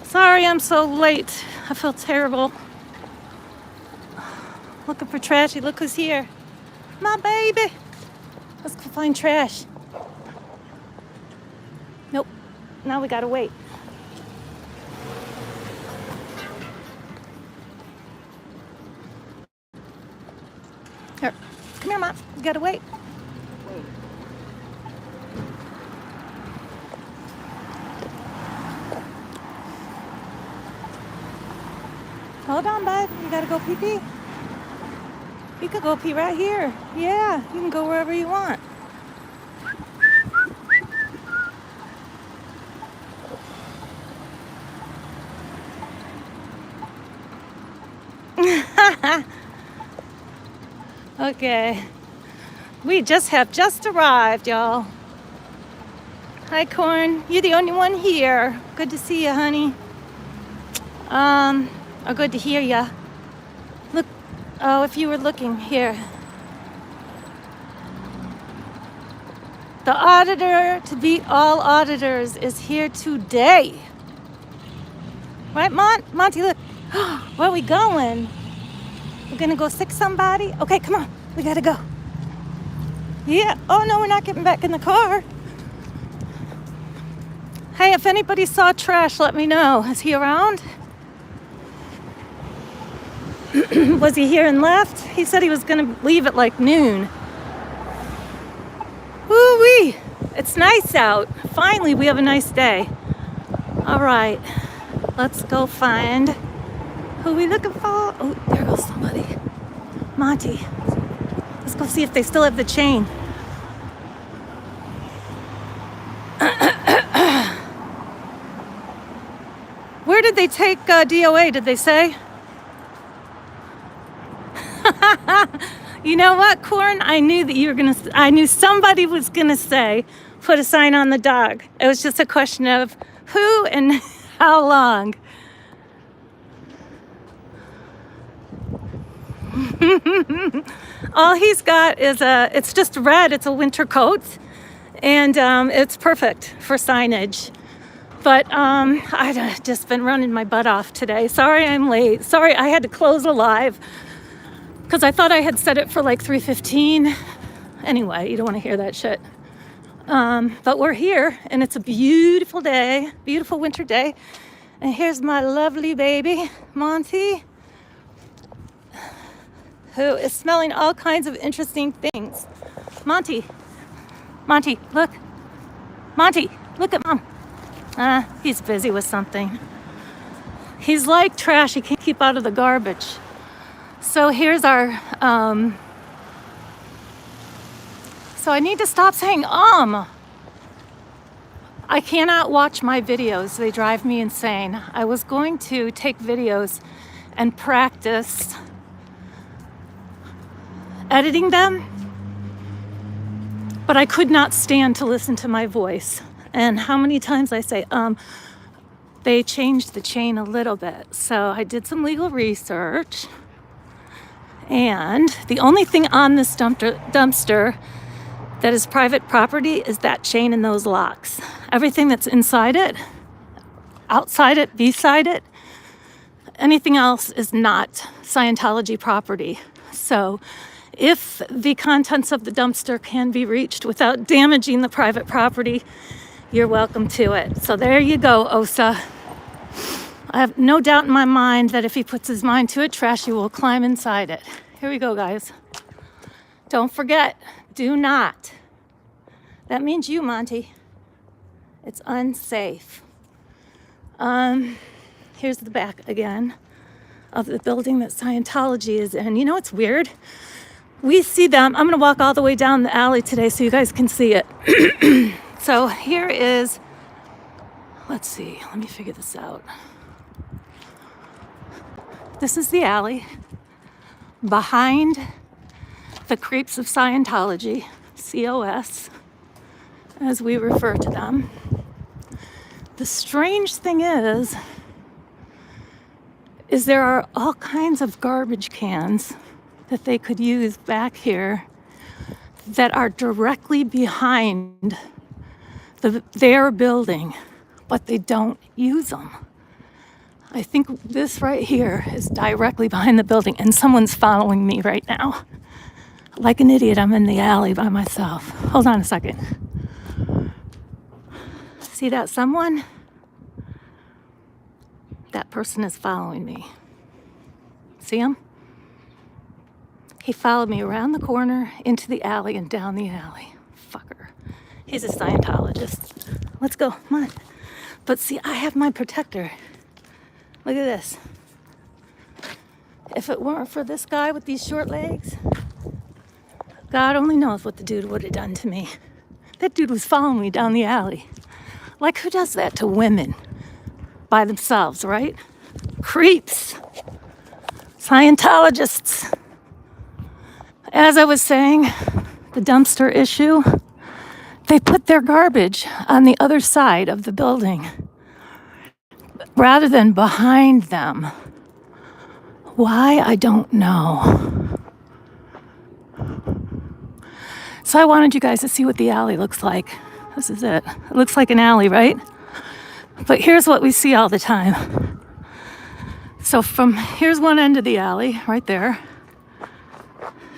Sorry I'm so late. I feel terrible. Looking for Trashy. Look who's here. My baby. Let's go find Trash. Nope. Now we gotta wait. Here. Come here, Mom. We gotta wait. Hold on, bud. You gotta go pee-pee. You could go pee right here. Yeah, you can go wherever you want. Okay. We have just arrived, y'all. Hi, Corn. You're the only one here. Good to see you, honey. Or good to hear ya. Look, oh, if you were looking here. The auditor to beat all auditors is here today. Right, Monty, look. Where are we going? We're gonna go sick somebody? Okay, come on. We gotta go. Yeah. Oh, no, we're not getting back in the car. Hey, if anybody saw Trash, let me know. Is he around? Was he here and left? He said he was going to leave at like noon. Woo-wee! It's nice out. Finally, we have a nice day. All right. Let's go find who we looking for. Oh, there goes somebody. Monty. Let's go see if they still have the chain. Where did they take DOA, did they say? You know what, Corn? I knew that you were gonna. I knew somebody was gonna say, "Put a sign on the dog." It was just a question of who and how long. All he's got is it's just red. It's a winter coat, and it's perfect for signage. But I've just been running my butt off today. Sorry I'm late. Sorry I had to close a live. Because I thought I had set it for like 3:15. Anyway, you don't want to hear that shit. But we're here, and it's a beautiful day, beautiful winter day. And here's my lovely baby, Monty, who is smelling all kinds of interesting things. Monty, look. Monty, look at Mom. He's busy with something. He's like Trash, he can't keep out of the garbage. So here's our, so I need to stop saying, I cannot watch my videos. They drive me insane. I was going to take videos and practice editing them, but I could not stand to listen to my voice. And how many times I say, they changed the chain a little bit. So I did some legal research. And the only thing on this dumpster that is private property is that chain and those locks. Everything that's inside it, outside it, beside it, anything else is not Scientology property. So if the contents of the dumpster can be reached without damaging the private property, you're welcome to it. So there you go, Osa. I have no doubt in my mind that if he puts his mind to it, Trashy will climb inside it. Here we go, guys. Don't forget, do not. That means you, Monty. It's unsafe. Here's the back again of the building that Scientology is in. You know what's weird? We see them. I'm going to walk all the way down the alley today so you guys can see it. So here is, let's see, let me figure this out. This is the alley behind the creeps of Scientology, COS, as we refer to them. The strange thing is there are all kinds of garbage cans that they could use back here that are directly behind their building, but they don't use them. I think this right here is directly behind the building, and someone's following me right now. Like an idiot, I'm in the alley by myself. Hold on a second. See that someone? That person is following me. See him? He followed me around the corner, into the alley, and down the alley. Fucker. He's a Scientologist. Let's go, come on. But see, I have my protector. Look at this. If it weren't for this guy with these short legs, God only knows what the dude would have done to me. That dude was following me down the alley. Like, who does that to women? By themselves, right? Creeps. Scientologists. As I was saying, the dumpster issue, they put their garbage on the other side of the building rather than behind them. Why? I don't know. So I wanted you guys to see what the alley looks like. This is it. It looks like an alley, right? But here's what we see all the time. So here's one end of the alley, right there.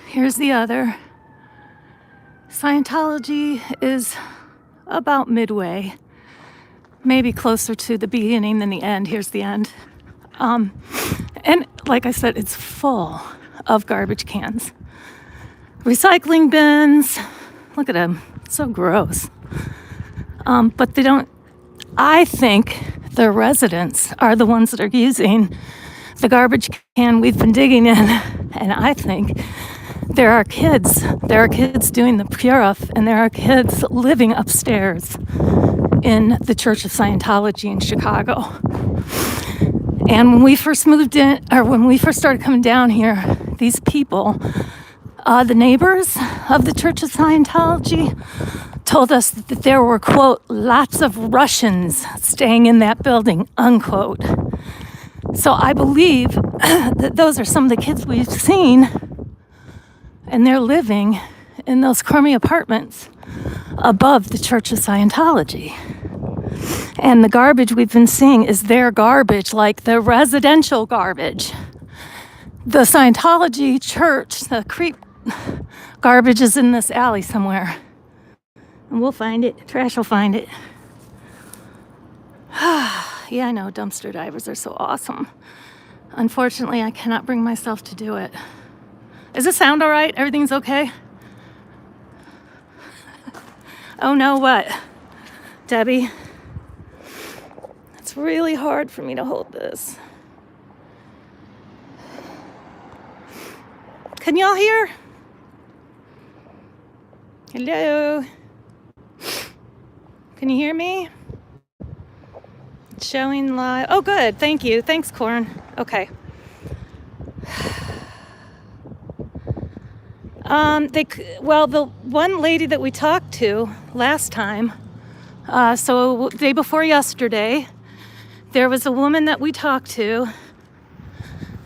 Here's the other. Scientology is about midway, maybe closer to the beginning than the end. Here's the end. And like I said, it's full of garbage cans. Recycling bins. Look at them. So gross. But they don't, I think the residents are the ones that are using the garbage can we've been digging in. And I think there are kids doing the pure-up, and there are kids living upstairs in the Church of Scientology in Chicago. And when we first moved in, or when we first started coming down here, these people, the neighbors of the Church of Scientology, told us that there were, quote, lots of Russians staying in that building, unquote. So I believe that those are some of the kids we've seen, and they're living in those crummy apartments above the Church of Scientology. And the garbage we've been seeing is their garbage, like the residential garbage. The Scientology church, the creep garbage is in this alley somewhere. And we'll find it. Trash will find it. Yeah, I know, dumpster divers are so awesome. Unfortunately, I cannot bring myself to do it. Does it sound all right? Everything's okay? Oh no, what? Debbie? It's really hard for me to hold this. Can y'all hear? Hello? Can you hear me? It's showing live. Oh, good. Thank you. Thanks, Corn. Okay. The one lady that we talked to last time, so the day before yesterday, there was a woman that we talked to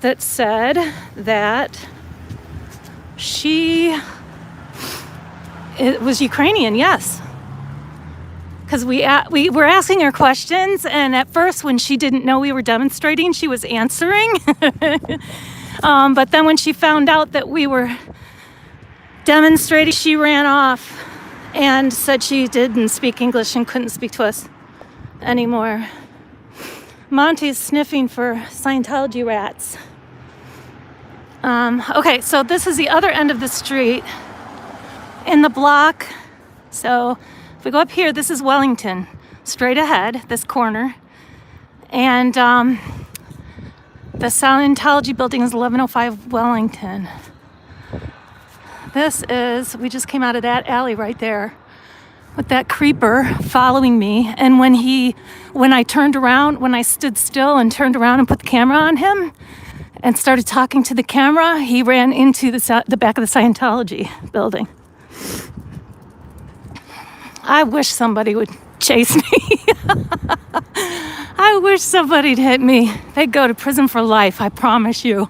that said that it was Ukrainian, yes. Because we were asking her questions, and at first when she didn't know we were demonstrating, she was answering. But then when she found out that we were demonstrating, she ran off and said she didn't speak English and couldn't speak to us anymore. Monty's sniffing for Scientology rats. Okay, so this is the other end of the street in the block. So if we go up here, this is Wellington, straight ahead, this corner. And the Scientology building is 1105 Wellington. We just came out of that alley right there with that creeper following me. And when I stood still and turned around and put the camera on him and started talking to the camera, he ran into the back of the Scientology building. I wish somebody would chase me. I wish somebody'd hit me. They'd go to prison for life, I promise you.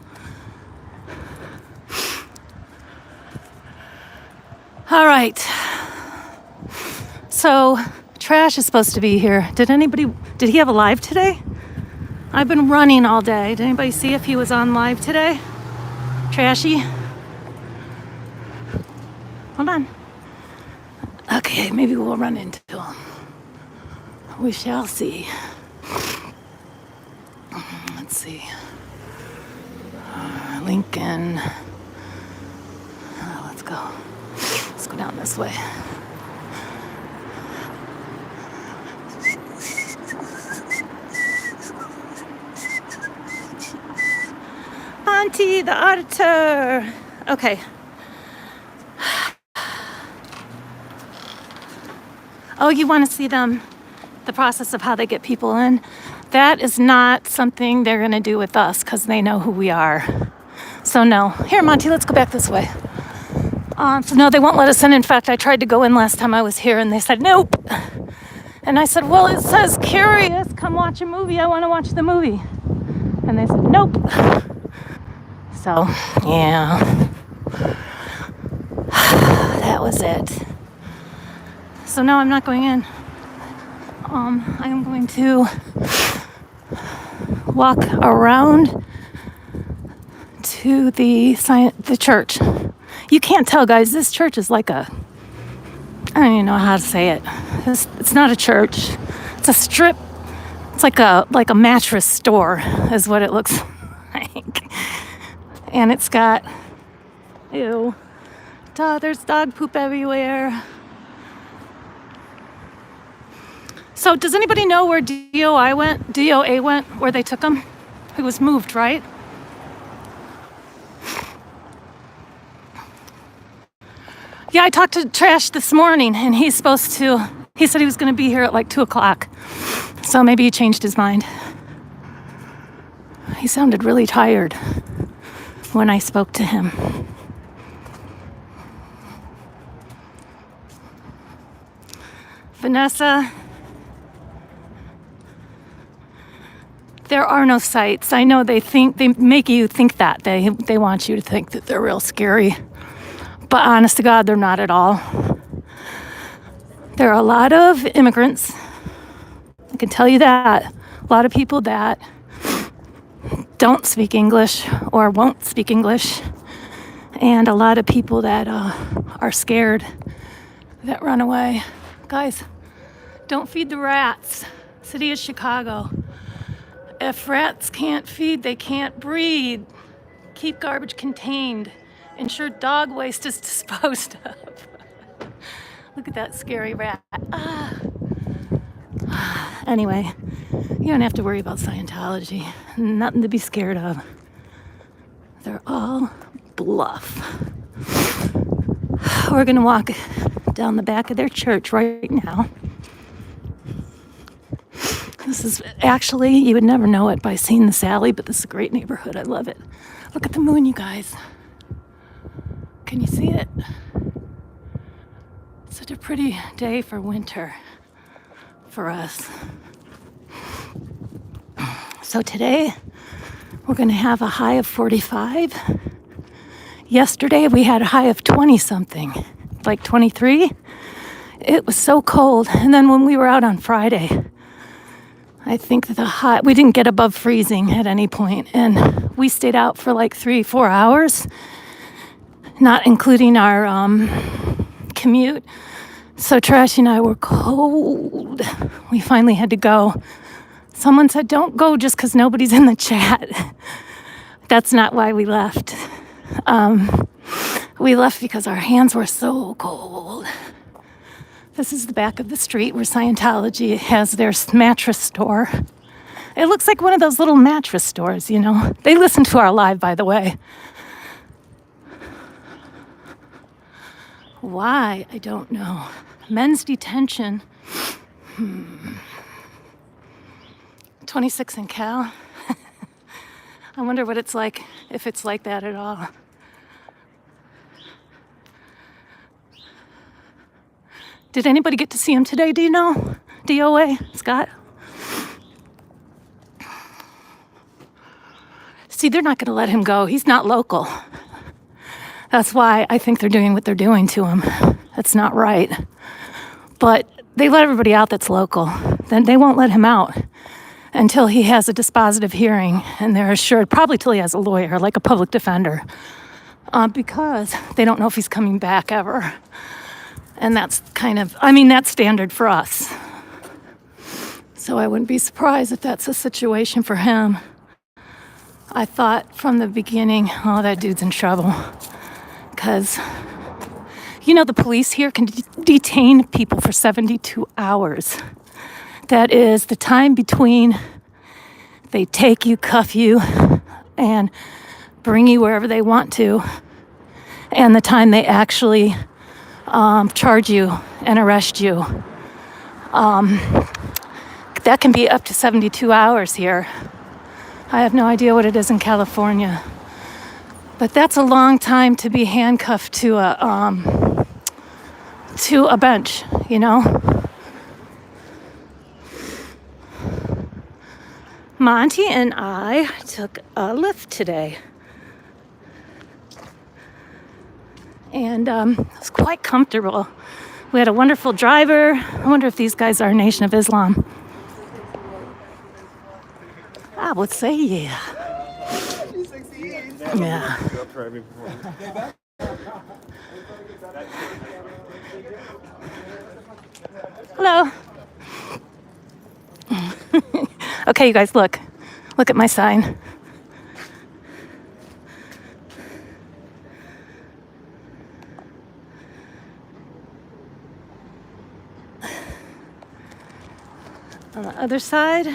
All right. So, Trash is supposed to be here. Did he have a live today? I've been running all day. Did anybody see if he was on live today? Trashy? Hold on. Okay, maybe we'll run into him. We shall see. Let's see. Lincoln. Let's go. Let's go down this way. Auntie, the auditor. Okay. Oh, you want to see them, the process of how they get people in? That is not something they're going to do with us because they know who we are. So no. Here, Monty, let's go back this way. So no, they won't let us in. In fact, I tried to go in last time I was here and they said, nope. And I said, well, it says curious, come watch a movie. I want to watch the movie. And they said, nope. So, yeah. That was it. So no, I'm not going in. I am going to walk around to the church. You can't tell, guys. This church is like I don't even know how to say it. It's not a church. It's a strip. It's like a mattress store, is what it looks like. And it's got, ew, there's dog poop everywhere. So does anybody know where DOA went, where they took him? He was moved, right? Yeah, I talked to Trash this morning, and he said he was going to be here at like 2 o'clock. So maybe he changed his mind. He sounded really tired when I spoke to him. Vanessa, there are no sights. I know they make you think that. They want you to think that they're real scary. But honest to God, they're not at all. There are a lot of immigrants. I can tell you that. A lot of people that don't speak English or won't speak English. And a lot of people that are scared, that run away. Guys, don't feed the rats. City of Chicago. If rats can't feed, they can't breed. Keep garbage contained. Ensure dog waste is disposed of. Look at that scary rat. Anyway, you don't have to worry about Scientology. Nothing to be scared of. They're all bluff. We're going to walk down the back of their church right now. This is actually, you would never know it by seeing this alley, but this is a great neighborhood. I love it. Look at the moon, you guys. Can you see it? Such a pretty day for winter for us. So today we're going to have a high of 45. Yesterday we had a high of 20 something, like 23. It was so cold. And then when we were out on Friday, I think we didn't get above freezing at any point. And we stayed out for like 3-4 hours, not including our commute. So Trash and I were cold. We finally had to go. Someone said, don't go just because nobody's in the chat. That's not why we left. We left because our hands were so cold. This is the back of the street where Scientology has their mattress store. It looks like one of those little mattress stores, you know. They listen to our live, by the way. Why? I don't know. Men's detention. 26 in Cal. I wonder what it's like, if it's like that at all. Did anybody get to see him today? Do you know? DOA? Scott? See, they're not going to let him go. He's not local. That's why I think they're doing what they're doing to him. That's not right. But they let everybody out that's local. Then they won't let him out. until he has a dispositive hearing, and they're assured, probably till he has a lawyer, like a public defender, because they don't know if he's coming back ever. And that's that's standard for us. So I wouldn't be surprised if that's a situation for him. I thought from the beginning, oh, that dude's in trouble. Because, the police here can detain people for 72 hours. That is the time between they take you, cuff you, and bring you wherever they want to, and the time they actually charge you and arrest you. That can be up to 72 hours here. I have no idea what it is in California. But that's a long time to be handcuffed to a bench, Monty and I took a lift today. And it was quite comfortable. We had a wonderful driver. I wonder if these guys are Nation of Islam. I would say yeah. Yeah. Hello. Okay, you guys, look. Look at my sign. On the other side.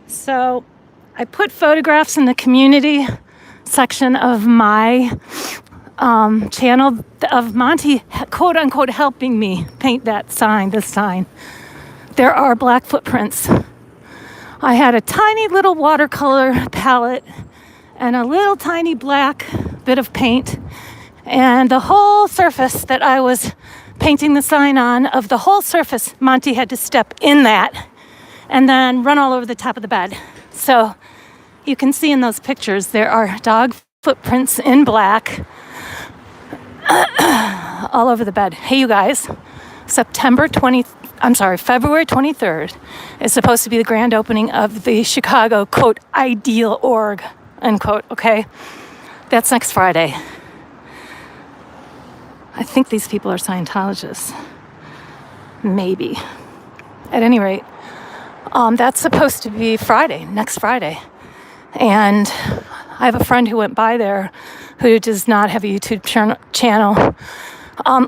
So I put photographs in the community section of my channel of Monty, quote unquote, helping me paint that sign, this sign. There are black footprints. I had a tiny little watercolor palette and a little tiny black bit of paint, and the whole surface that I was painting the sign on, of the whole surface, Monty had to step in that and then run all over the top of the bed. So you can see in those pictures, there are dog footprints in black all over the bed. Hey, you guys, February 23rd is supposed to be the grand opening of the Chicago, quote, ideal org, unquote, okay? That's next Friday. I think these people are Scientologists. Maybe. At any rate, that's supposed to be Friday, next Friday. And I have a friend who went by there who does not have a YouTube channel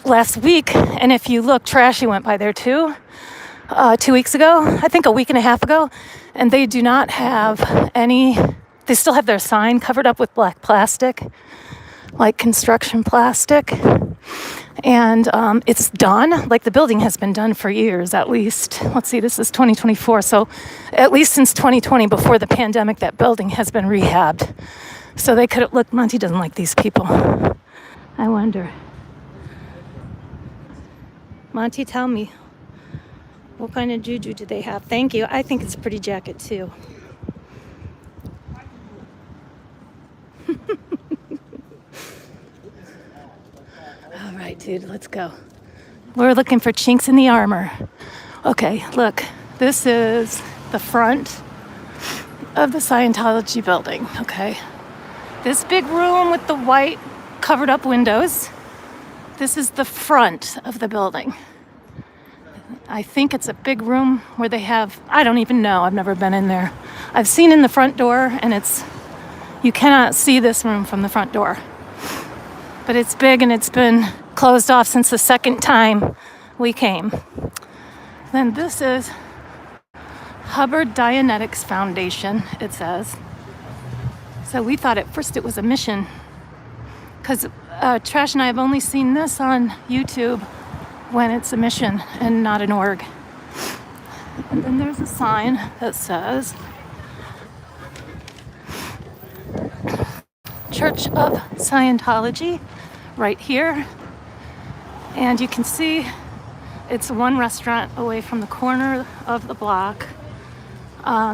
last week. And if you look, Trashy went by there too 2 weeks ago, I think a week and a half ago. And they do not have any, they still have their sign covered up with black plastic, like construction plastic. And it's done, like the building has been done for years at least. Let's see, this is 2024. So at least since 2020, before the pandemic, that building has been rehabbed. So they could have, look, Monty doesn't like these people. I wonder. Monty, tell me, what kind of juju do they have? Thank you. I think it's a pretty jacket too. All right, dude, let's go. We're looking for chinks in the armor. Okay, look, this is the front of the Scientology building, okay? This big room with the white covered up windows, this is the front of the building. I think it's a big room where they have, I don't even know, I've never been in there. I've seen in the front door, and you cannot see this room from the front door. But it's big, and it's been closed off since the second time we came. Then this is Hubbard Dianetics Foundation, it says. So we thought at first it was a mission, because Trash and I have only seen this on YouTube when it's a mission and not an org. And then there's a sign that says Church of Scientology right here. And you can see it's one restaurant away from the corner of the block.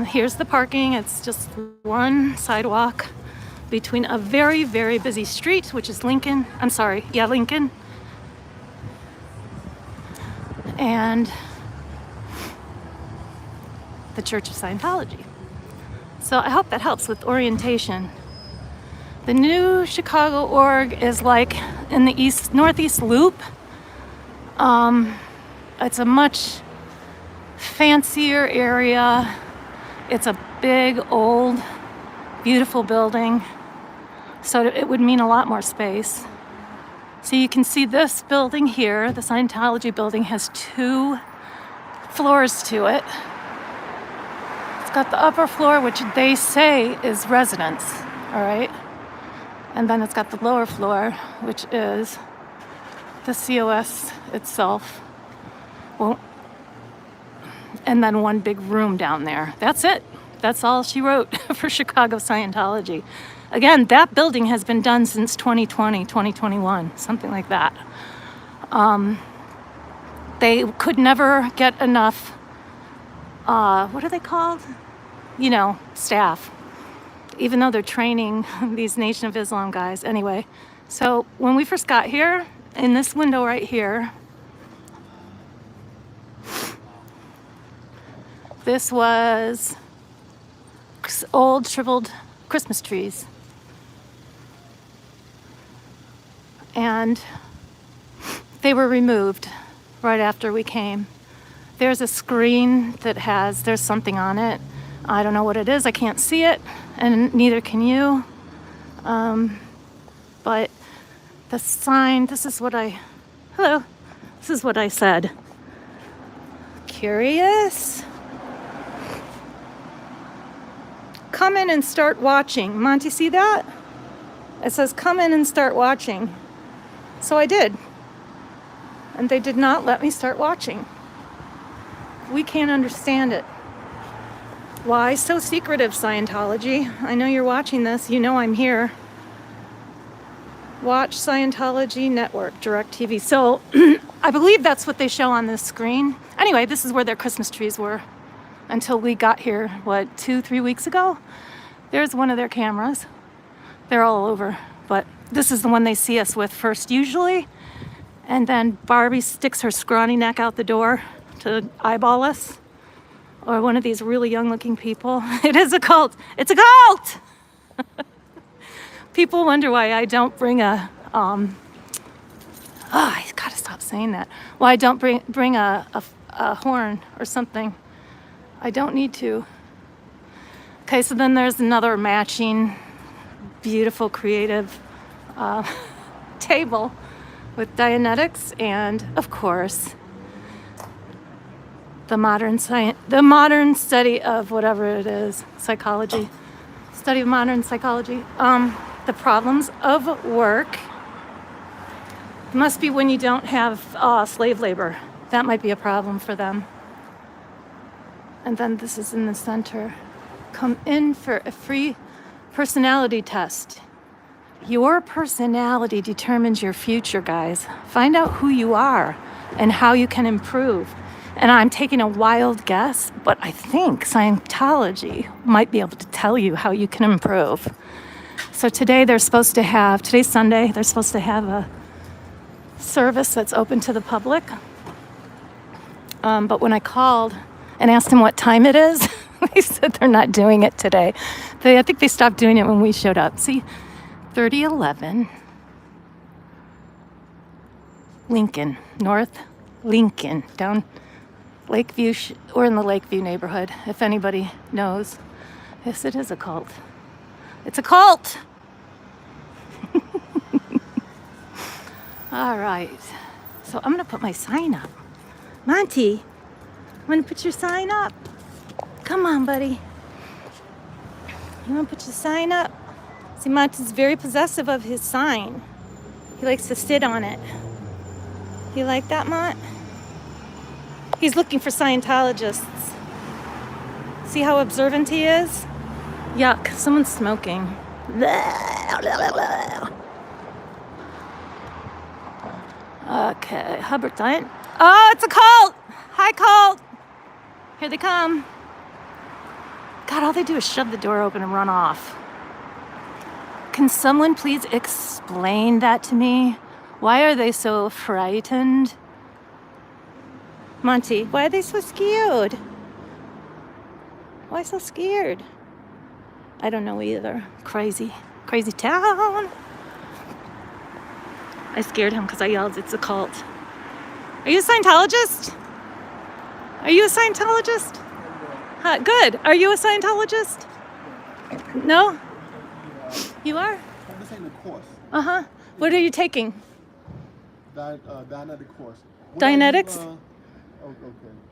Here's the parking. It's just one sidewalk between a very, very busy street, which is Lincoln. Lincoln. And the Church of Scientology. So I hope that helps with orientation. The new Chicago org is like in the northeast loop. It's a much fancier area. It's a big, old, beautiful building. So it would mean a lot more space. So you can see this building here, the Scientology building, has 2 floors to it. It's got the upper floor, which they say is residence, all right? And then it's got the lower floor, which is the COS itself. Well, and then one big room down there. That's it. That's all she wrote for Chicago Scientology. Again, that building has been done since 2020, 2021, something like that. They could never get enough, what are they called? You know, staff. Even though they're training these Nation of Islam guys. Anyway, so when we first got here, in this window right here, this was old shriveled Christmas trees. And they were removed right after we came. There's a screen that there's something on it. I don't know what it is. I can't see it, and neither can you. But the sign, this is what I said. Curious? Come in and start watching. Monty, see that? It says come in and start watching. So I did. And they did not let me start watching. We can't understand it. Why so secretive, Scientology? I know you're watching this. You know I'm here. Watch Scientology Network, DirecTV. So I believe that's what they show on this screen. Anyway, this is where their Christmas trees were until we got here, 2-3 weeks ago? There's one of their cameras. They're all over, but this is the one they see us with first usually. And then Barbie sticks her scrawny neck out the door to eyeball us. Or one of these really young looking people. It is a cult. It's a cult! People wonder why I don't bring I gotta stop saying that. Why I don't bring a horn or something. I don't need to. Okay, so then there's another matching, beautiful, creative table with Dianetics and, of course, the modern study of whatever it is, psychology, study of modern psychology. The problems of work must be when you don't have slave labor. That might be a problem for them. And then this is in the center. Come in for a free personality test. Your personality determines your future, guys. Find out who you are and how you can improve. And I'm taking a wild guess, but I think Scientology might be able to tell you how you can improve. So today today's Sunday, they're supposed to have a service that's open to the public. But when I called and asked them what time it is, they said they're not doing it today. I think they stopped doing it when we showed up. See, 3011 Lincoln, North Lincoln, down Lakeview. We're in the Lakeview neighborhood, if anybody knows. Yes, it is a cult. It's a cult! All right. So I'm going to put my sign up. Monty, want to put your sign up? Come on, buddy. You want to put your sign up? See, Monty's very possessive of his sign. He likes to sit on it. You like that, Mont? He's looking for Scientologists. See how observant he is? Yuck, someone's smoking. Okay, Hubbard diet. Oh, it's a cult! Hi, cult! Here they come. God, all they do is shove the door open and run off. Can someone please explain that to me? Why are they so frightened? Monty, why are they so scared? Why so scared? I don't know either. Crazy town. I scared him because I yelled, it's a cult. Are you a Scientologist? Are you a Scientologist? Good. Are you a Scientologist? No? You are? I'm just taking a course. Uh-huh. What are you taking? Dianetic course. Dianetics? Okay.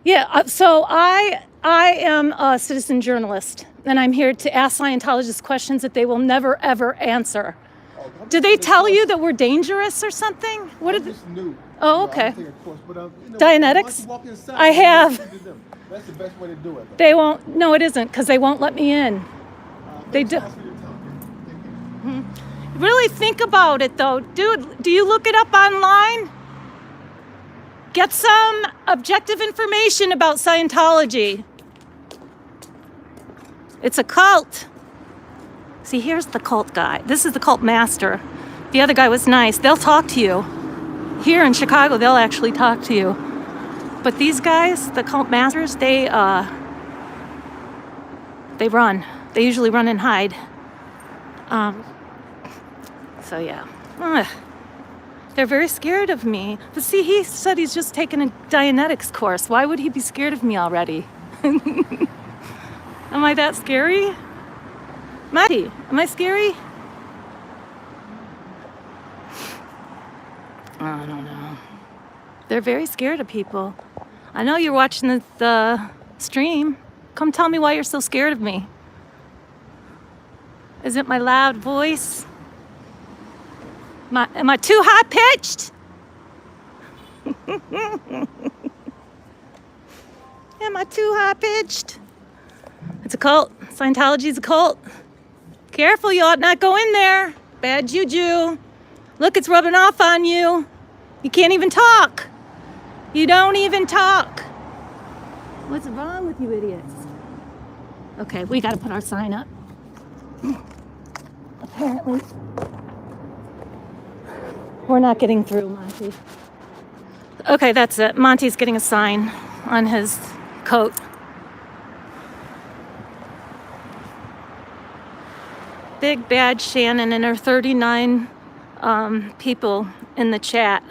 Yeah, so I am a citizen journalist, and I'm here to ask Scientologists questions that they will never, ever answer. Do they tell you that we're dangerous or something? What I'm just new. Oh, okay. Take a course, but, Dianetics? once you walk inside, I have. That's the best way to do it. They won't. No, it isn't, because they won't let me in. They do. Really think about it, though. Dude, do you look it up online? Get some objective information about Scientology. It's a cult. See, here's the cult guy. This is the cult master. The other guy was nice. They'll talk to you. Here in Chicago, they'll actually talk to you. But these guys, the cult masters, they run. They usually run and hide. So yeah. They're very scared of me. But see, he said he's just taken a Dianetics course. Why would he be scared of me already? Am I that scary? Matty, am I scary? I don't know. They're very scared of people. I know you're watching the stream. Come tell me why you're so scared of me. Is it my loud voice? Am I too high-pitched? Am I too high-pitched? It's a cult. Scientology's a cult. Careful, you ought not go in there. Bad juju. Look, it's rubbing off on you. You can't even talk. You don't even talk. What's wrong with you idiots? Okay, we gotta put our sign up. Apparently, we're not getting through, Monty. Okay, that's it. Monty's getting a sign on his coat. Big bad Shannon and her 39 people in the chat.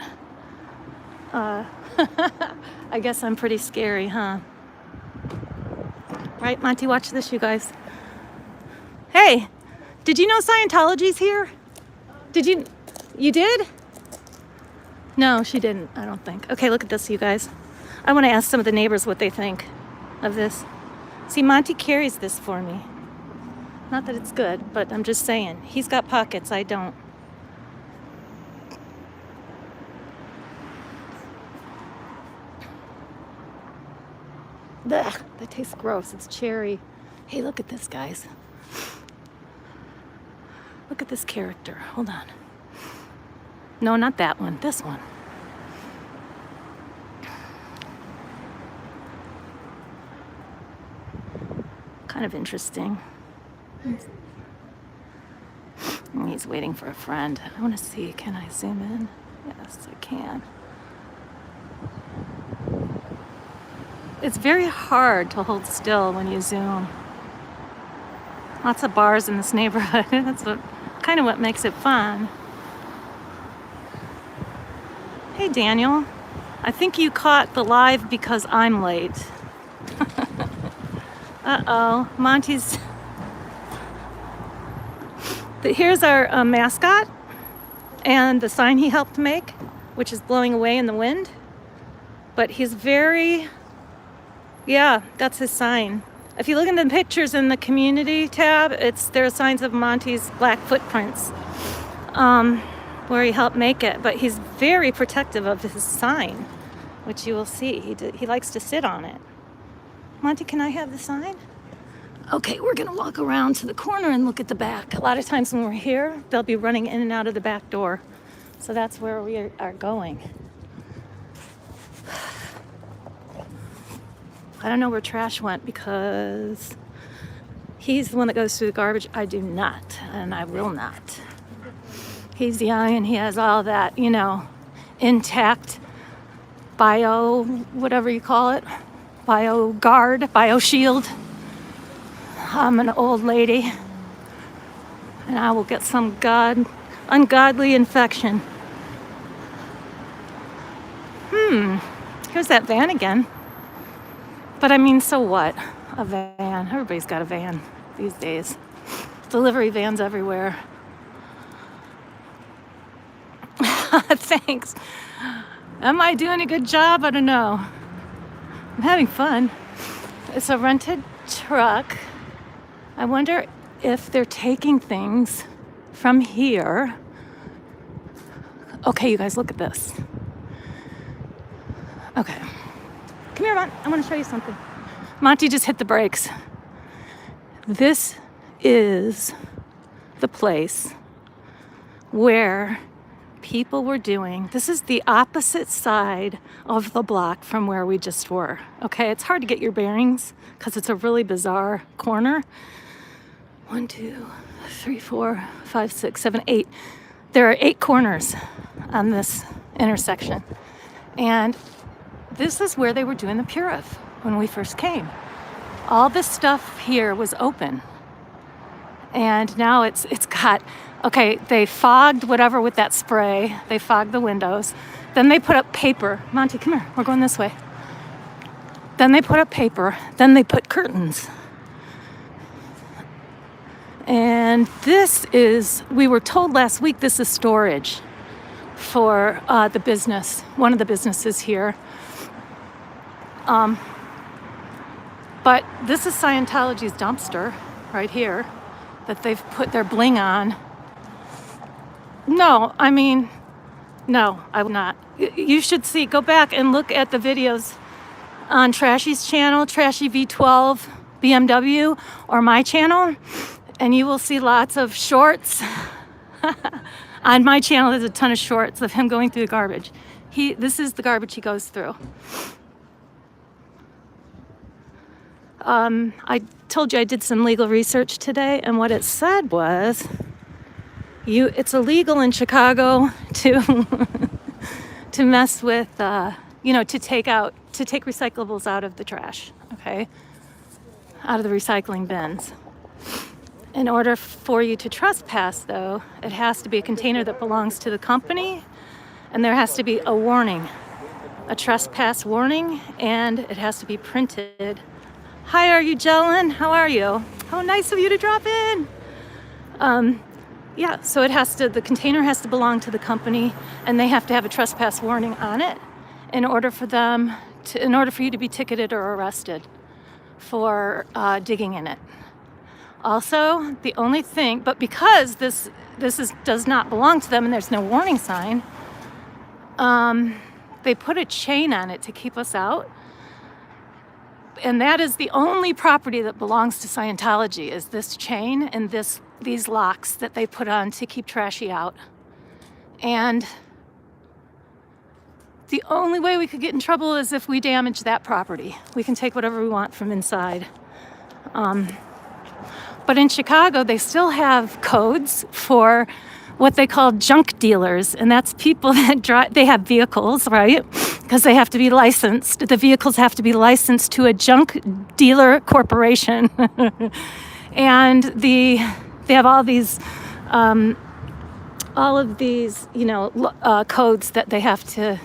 I guess I'm pretty scary, huh? Right, Monty? Watch this, you guys. Hey, did you know Scientology's here? Did you? You did? No, she didn't, I don't think. Okay, look at this, you guys. I want to ask some of the neighbors what they think of this. See, Monty carries this for me. Not that it's good, but I'm just saying. He's got pockets, I don't. Ugh, that tastes gross. It's cherry. Hey, look at this, guys. Look at this character. Hold on. No, not that one. This one. Kind of interesting. He's waiting for a friend. I want to see. Can I zoom in? Yes, I can. It's very hard to hold still when you zoom. Lots of bars in this neighborhood. That's kind of what makes it fun. Hey, Daniel. I think you caught the live because I'm late. Uh-oh. Monty's... Here's our mascot and the sign he helped make, which is blowing away in the wind. But he's very... Yeah, that's his sign. If you look at the pictures in the community tab, there are signs of Monty's black footprints where he helped make it. But he's very protective of his sign, which you will see. He likes to sit on it. Monty, can I have the sign? Okay, we're gonna walk around to the corner and look at the back. A lot of times when we're here, they'll be running in and out of the back door. So that's where we are going. I don't know where trash went because he's the one that goes through the garbage. I do not, and I will not. He's young and he has all that, intact whatever you call it, bio guard, bio shield. I'm an old lady, and I will get some ungodly infection. Here's that van again. But I mean, so what? A van. Everybody's got a van these days. Delivery vans everywhere. Thanks. Am I doing a good job? I don't know. I'm having fun. It's a rented truck. I wonder if they're taking things from here. Okay, you guys, look at this. Okay. Come here, Mont. I want to show you something. Monty just hit the brakes. This is the place where people were doing. This is the opposite side of the block from where we just were. Okay, it's hard to get your bearings because it's a really bizarre corner. 1, 2, 3, 4, 5, 6, 7, 8. There are 8 corners on this intersection. And this is where they were doing the Purif when we first came. All this stuff here was open. And now it's got, okay, they fogged whatever with that spray. They fogged the windows. Then they put up paper. Monty, come here. We're going this way. Then they put up paper. Then they put curtains. And this is, we were told last week, this is storage for the business, one of the businesses here. But this is Scientology's dumpster right here that they've put their bling on. No, I mean, no, I will not. You should see, go back and look at the videos on Trashy's channel, Trashy V12 BMW, or my channel, and you will see lots of shorts. On my channel, there's a ton of shorts of him going through the garbage. This is the garbage he goes through. I told you I did some legal research today, and what it said was, it's illegal in Chicago to to mess with, to take recyclables out of the trash, okay, out of the recycling bins. In order for you to trespass, though, it has to be a container that belongs to the company, and there has to be a warning, a trespass warning, and it has to be printed. Hi, are you Jellen? How are you? How nice of you to drop in. Yeah, so the container has to belong to the company, and they have to have a trespass warning on it in order for you to be ticketed or arrested for digging in it. Also, the only thing, but because this does not belong to them and there's no warning sign, they put a chain on it to keep us out. And that is the only property that belongs to Scientology, is this chain and these locks that they put on to keep Trashy out. And the only way we could get in trouble is if we damage that property. We can take whatever we want from inside. But in Chicago, they still have codes for what they call junk dealers, and that's people that they have vehicles, right? Because they have to be licensed. The vehicles have to be licensed to a junk dealer corporation. And they have all of these codes that they have to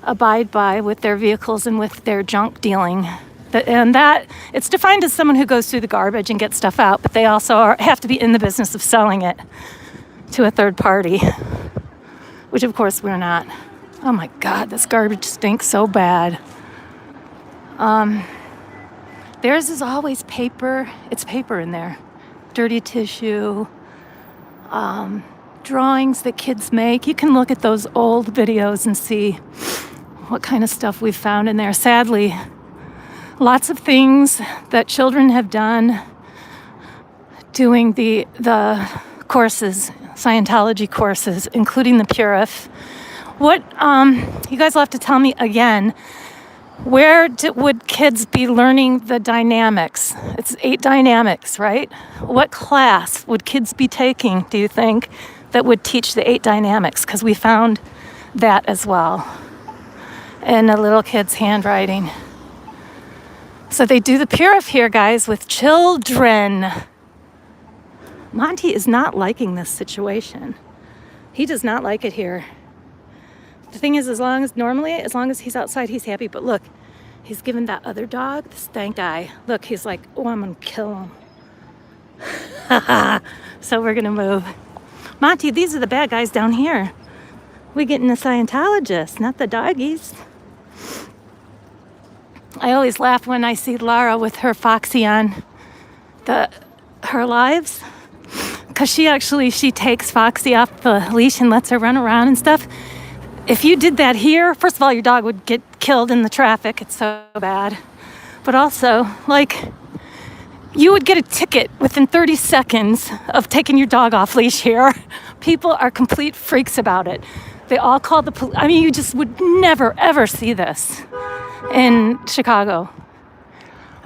abide by with their vehicles and with their junk dealing. And that it's defined as someone who goes through the garbage and gets stuff out, but they also have to be in the business of selling it to a third party, which of course we're not. Oh my God, this garbage stinks so bad. Theirs is always paper. It's paper in there. Dirty tissue, drawings that kids make. You can look at those old videos and see what kind of stuff we've found in there. Sadly, lots of things that children have done doing the courses, Scientology courses, including the Purif. What, you guys will have to tell me again, where would kids be learning the dynamics? It's 8 dynamics, right? What class would kids be taking, do you think, that would teach the 8 dynamics? Because we found that as well in a little kid's handwriting. So they do the purif here, guys, with children. Monty is not liking this situation. He does not like it here. The thing is, as long as he's outside, he's happy. But look, he's given that other dog, this stank guy. Look, he's like, oh, I'm gonna kill him. So we're gonna move. Monty, these are the bad guys down here. We're getting the Scientologists, not the doggies. I always laugh when I see Lara with her Foxy on her lives. Because she takes Foxy off the leash and lets her run around and stuff. If you did that here, first of all, your dog would get killed in the traffic. It's so bad. But also, like, you would get a ticket within 30 seconds of taking your dog off leash here. People are complete freaks about it. They all call the police. I mean, you just would never, ever see this in Chicago.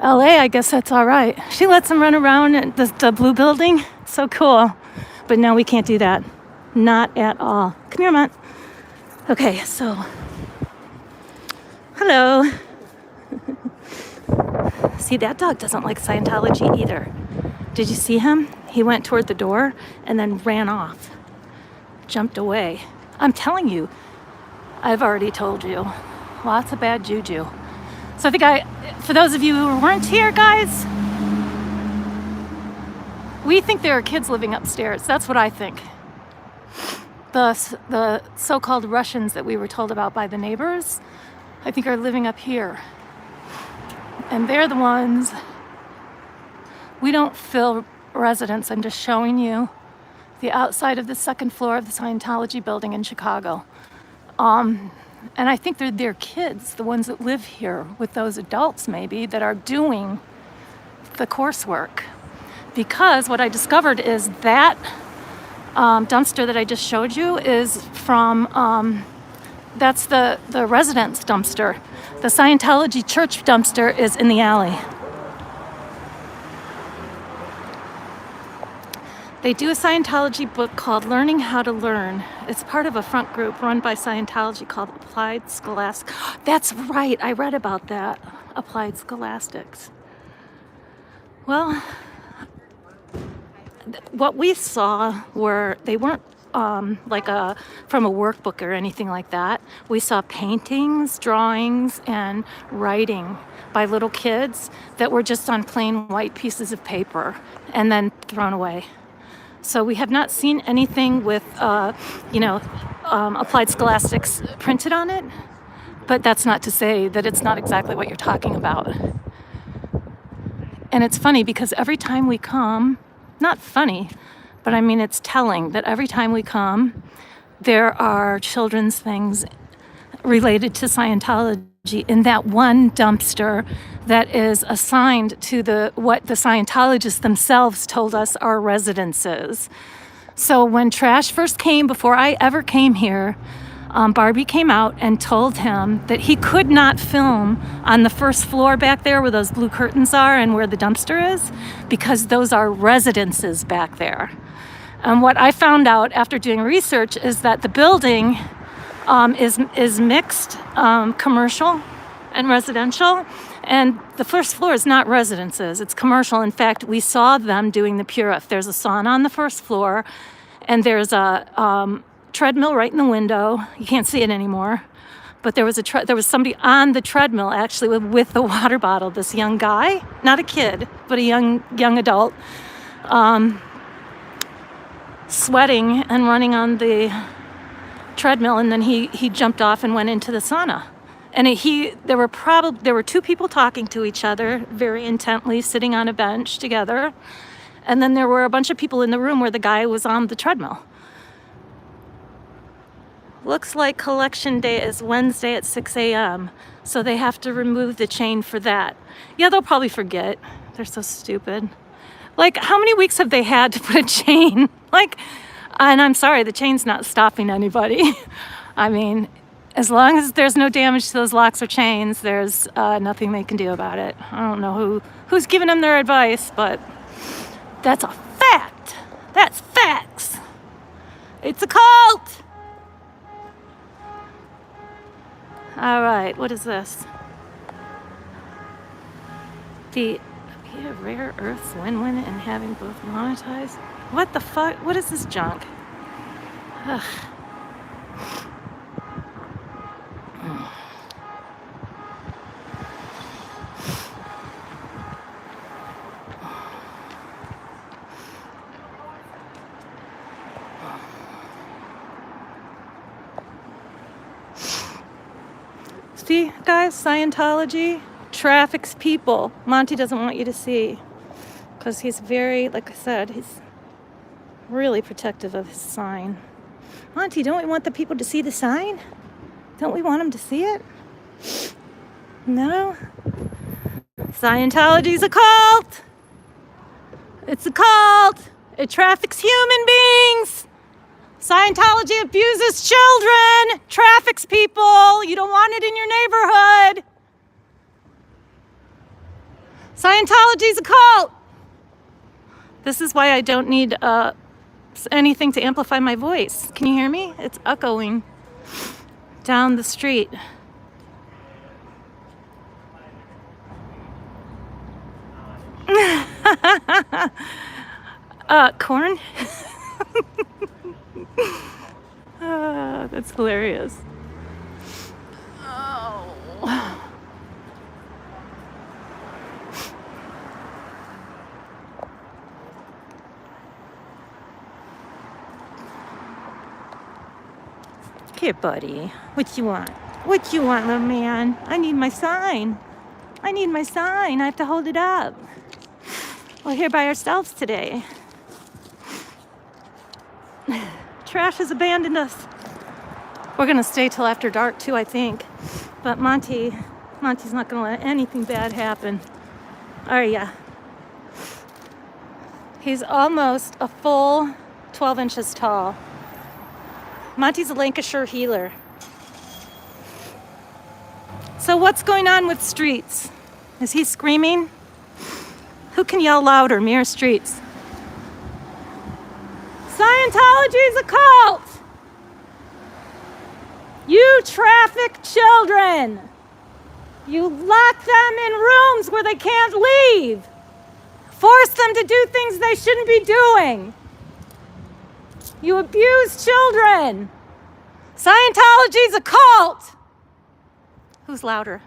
LA, I guess that's all right. She lets them run around at the blue building. So cool. But no, we can't do that. Not at all. Come here, Mont. Okay, so, hello. See, that dog doesn't like Scientology either. Did you see him? He went toward the door and then ran off. Jumped away. I'm telling you, I've already told you. Lots of bad juju. So for those of you who weren't here, guys, we think there are kids living upstairs. That's what I think. The so-called Russians that we were told about by the neighbors, I think are living up here. And they're the ones, we don't fill residents. I'm just showing you the outside of the second floor of the Scientology building in Chicago. And I think they're their kids, the ones that live here with those adults maybe that are doing the coursework. Because what I discovered is that dumpster that I just showed you is from, that's the residence dumpster. The Scientology church dumpster is in the alley. They do a Scientology book called Learning How to Learn. It's part of a front group run by Scientology called Applied Scholastics. That's right, I read about that. Applied Scholastics. Well, what we saw they weren't from a workbook or anything like that. We saw paintings, drawings, and writing by little kids that were just on plain white pieces of paper and then thrown away. So we have not seen anything with, Applied Scholastics printed on it, but that's not to say that it's not exactly what you're talking about. And it's funny because every time we come, not funny, but I mean it's telling that every time we come, there are children's things related to Scientology in that one dumpster that is assigned to what the Scientologists themselves told us are residences. So when trash first came, before I ever came here, Barbie came out and told him that he could not film on the first floor back there where those blue curtains are and where the dumpster is, because those are residences back there. And what I found out after doing research is that the building is mixed, commercial and residential. And the first floor is not residences, it's commercial. In fact, we saw them doing the purif. There's a sauna on the first floor, and there's a treadmill right in the window. You can't see it anymore. But there was somebody on the treadmill actually with the water bottle, this young guy, not a kid, but a young adult, sweating and running on the treadmill, and then he jumped off and went into the sauna. And there were two people talking to each other very intently, sitting on a bench together. And then there were a bunch of people in the room where the guy was on the treadmill. Looks like collection day is Wednesday at 6 a.m. So they have to remove the chain for that. Yeah, they'll probably forget. They're so stupid. Like, how many weeks have they had to put a chain? And I'm sorry, the chain's not stopping anybody. I mean, as long as there's no damage to those locks or chains, there's nothing they can do about it. I don't know who's giving them their advice, but that's a fact. That's facts. It's a cult. All right, what is this? The rare earths win-win and having both monetized. What the fuck? What is this junk? Ugh. See, guys, Scientology traffics people. Monty doesn't want you to see because he's very, like I said, he's really protective of his sign. Monty, don't we want the people to see the sign? Don't we want them to see it? No? Scientology's a cult. It's a cult. It traffics human beings. Scientology abuses children, traffics people. You don't want it in your neighborhood. Scientology's a cult. This is why I don't need anything to amplify my voice. Can you hear me? It's echoing down the street. Corn? That's hilarious. Oh. Here, buddy. What you want? What you want, little man? I need my sign. I need my sign. I have to hold it up. We're here by ourselves today. Trash has abandoned us. We're gonna stay till after dark too, I think. But Monty's not gonna let anything bad happen. Are ya? He's almost a full 12 inches tall. Monty's a Lancashire healer. So what's going on with streets? Is he screaming? Who can yell louder, me or streets? Scientology's a cult. You traffic children. You lock them in rooms where they can't leave. Force them to do things they shouldn't be doing. You abuse children. Scientology's a cult. Who's louder?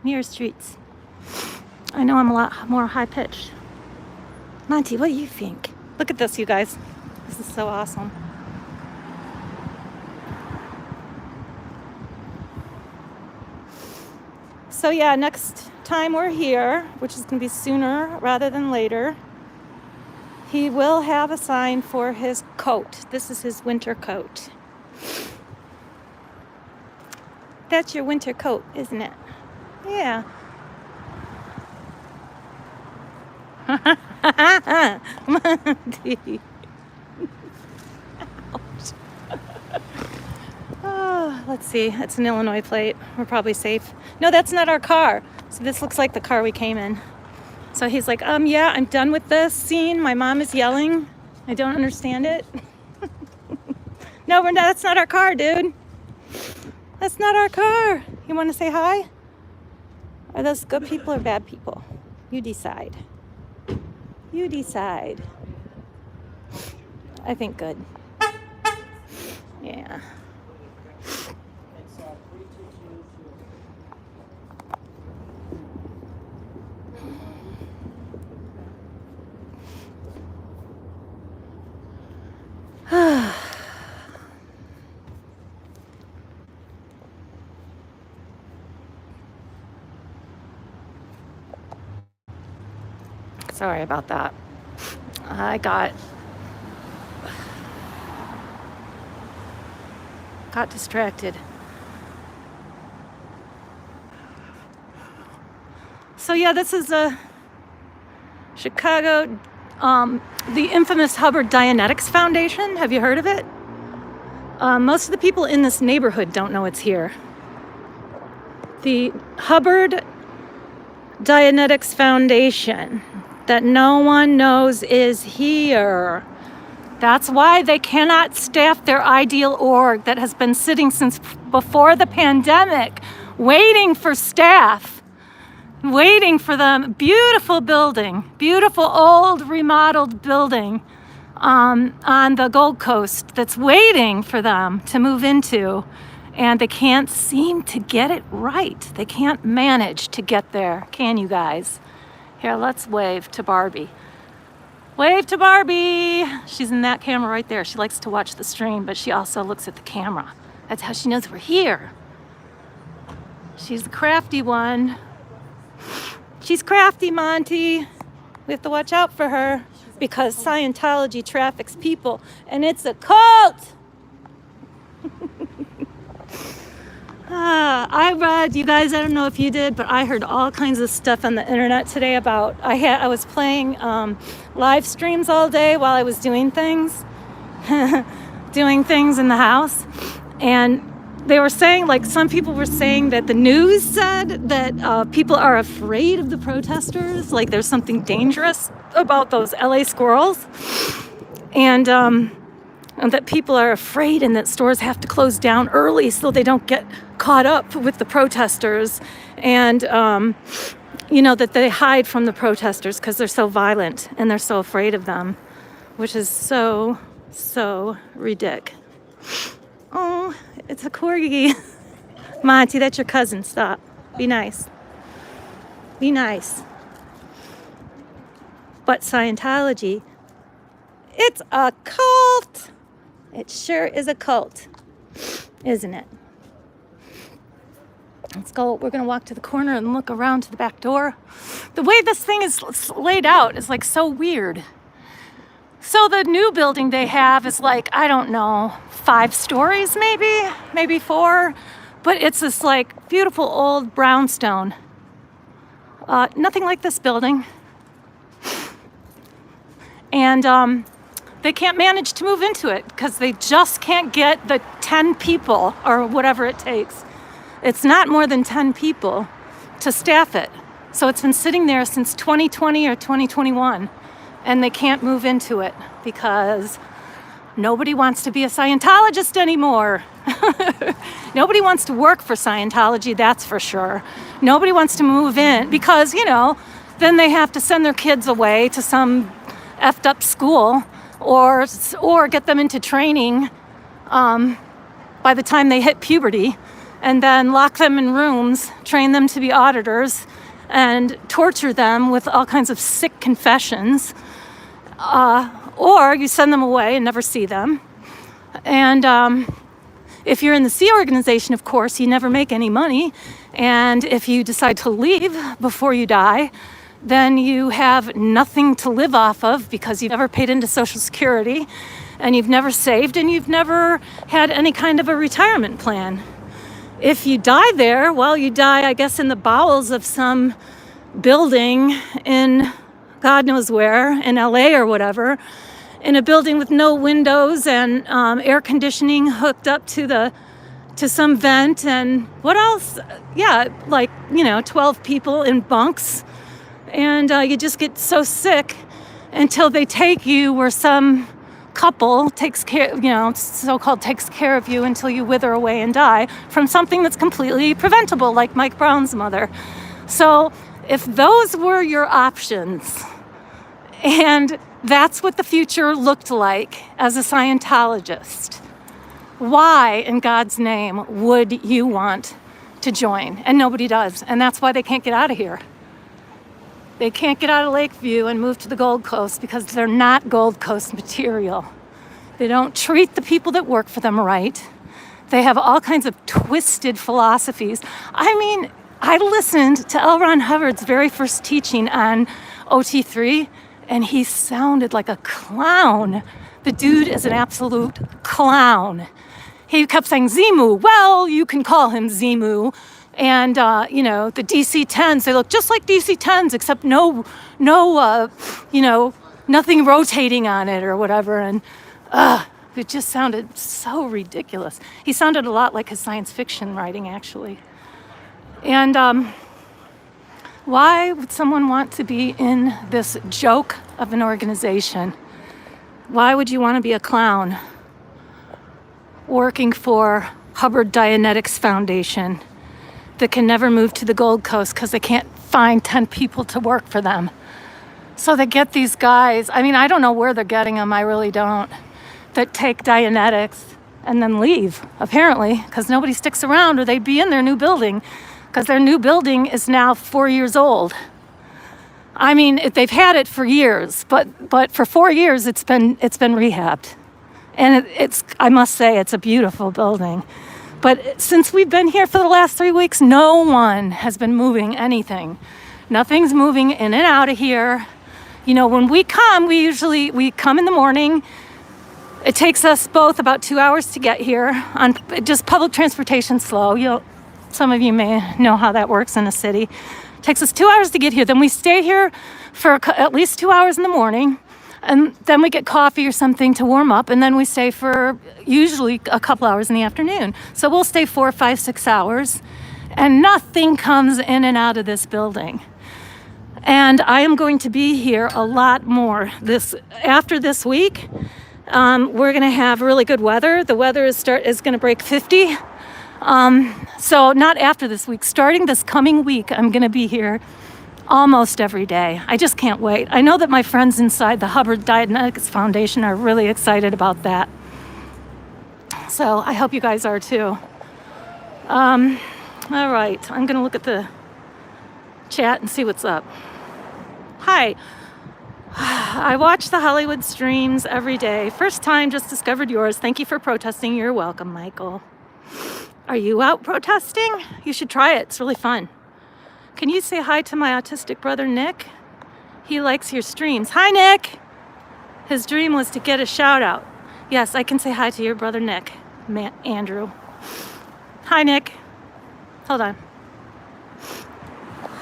Me or streets? I know I'm a lot more high-pitched. Monty, what do you think? Look at this, you guys. This is so awesome. So yeah, next time we're here, which is going to be sooner rather than later, he will have a sign for his coat. This is his winter coat. That's your winter coat, isn't it? Yeah. Monty. Ouch. Oh, let's see. It's an Illinois plate. We're probably safe. No, that's not our car. So this looks like the car we came in. So he's like, yeah, I'm done with this scene. My mom is yelling. I don't understand it. No, we're not. That's not our car, dude. That's not our car. You want to say hi? Are those good people or bad people? You decide. You decide. I think good. Yeah. Sorry about that. I got distracted. So yeah, this is a Chicago, the infamous Hubbard Dianetics Foundation. Have you heard of it? Most of the people in this neighborhood don't know it's here. The Hubbard Dianetics Foundation that no one knows is here. That's why they cannot staff their ideal org that has been sitting since before the pandemic. waiting for staff, waiting for them. Beautiful building, beautiful old remodeled building on the Gold Coast that's waiting for them to move into. And they can't seem to get it right. They can't manage to get there. Can you guys? Here, let's wave to Barbie. Wave to Barbie. She's in that camera right there. She likes to watch the stream, but she also looks at the camera. That's how she knows we're here. She's the crafty one. She's crafty, Monty. We have to watch out for her because Scientology traffics people, and it's a cult. I read, you guys, I don't know if you did, but I heard all kinds of stuff on the internet today about, I was playing live streams all day while I was doing things, doing things in the house. And they were saying, like, some people were saying that the news said that people are afraid of the protesters, like there's something dangerous about those LA squirrels. And that people are afraid and that stores have to close down early so they don't get caught up with the protesters. And, that they hide from the protesters because they're so violent and they're so afraid of them, which is so ridiculous. Oh, it's a corgi. Monty, that's your cousin. Stop. Be nice. Be nice. But Scientology, it's a cult. It sure is a cult, isn't it? Let's go. We're going to walk to the corner and look around to the back door. The way this thing is laid out is like so weird. So the new building they have is like, I don't know, 5 stories maybe 4. But it's this like beautiful old brownstone. Nothing like this building. And they can't manage to move into it because they just can't get the 10 people or whatever it takes. It's not more than 10 people to staff it. So it's been sitting there since 2020 or 2021, and they can't move into it because nobody wants to be a Scientologist anymore. Nobody wants to work for Scientology, that's for sure. Nobody wants to move in because, then they have to send their kids away to some effed up school or get them into training by the time they hit puberty, and then lock them in rooms, train them to be auditors, and torture them with all kinds of sick confessions. Or you send them away and never see them. And if you're in the C organization, of course, you never make any money. And if you decide to leave before you die, then you have nothing to live off of because you've never paid into Social Security and you've never saved and you've never had any kind of a retirement plan. If you die there, well, you die, I guess, in the bowels of some building in God knows where, in LA or whatever, in a building with no windows and air conditioning hooked up to some vent and what else? Yeah, 12 people in bunks. And you just get so sick until they take you where some couple takes care, so-called takes care of you until you wither away and die from something that's completely preventable, like Mike Brown's mother. So if those were your options, and that's what the future looked like as a Scientologist, why in God's name would you want to join? And nobody does. And that's why they can't get out of here. They can't get out of Lakeview and move to the Gold Coast because they're not Gold Coast material. They don't treat the people that work for them right. They have all kinds of twisted philosophies. I mean, I listened to Elron Hubbard's very first teaching on OT3, and he sounded like a clown. The dude is an absolute clown. He kept saying, Zimu, well, you can call him Zimu. And, the DC-10s, they look just like DC-10s, except no, nothing rotating on it or whatever. And it just sounded so ridiculous. He sounded a lot like his science fiction writing, actually. And why would someone want to be in this joke of an organization? Why would you want to be a clown working for Hubbard Dianetics Foundation? that can never move to the Gold Coast because they can't find 10 people to work for them. So they get these guys, I mean, I don't know where they're getting them, I really don't, that take Dianetics and then leave, apparently, because nobody sticks around or they'd be in their new building, because their new building is now 4 years old. I mean, they've had it for years, but for 4 years it's been rehabbed. And it's, I must say, it's a beautiful building. But since we've been here for the last 3 weeks, no one has been moving anything. Nothing's moving in and out of here. You know, when we come, we come in the morning. It takes us both about 2 hours to get here on just public transportation slow. Some of you may know how that works in a city. It takes us 2 hours to get here. Then we stay here for at least 2 hours in the morning. And then we get coffee or something to warm up. And then we stay for usually a couple hours in the afternoon. So we'll stay 4, 5, 6 hours. And nothing comes in and out of this building. And I am going to be here a lot more after this week. We're going to have really good weather. The weather is going to break 50. So not after this week. Starting this coming week, I'm going to be here almost every day. I just can't wait. I know that my friends inside the Hubbard Dianetics Foundation are really excited about that. So I hope you guys are too. All right, I'm going to look at the chat and see what's up. Hi. I watch the Hollywood streams every day. First time, just discovered yours. Thank you for protesting. You're welcome, Michael. Are you out protesting? You should try it. It's really fun. Can you say hi to my autistic brother, Nick? He likes your streams. Hi, Nick. His dream was to get a shout out. Yes, I can say hi to your brother, Nick. Andrew. Hi, Nick. Hold on.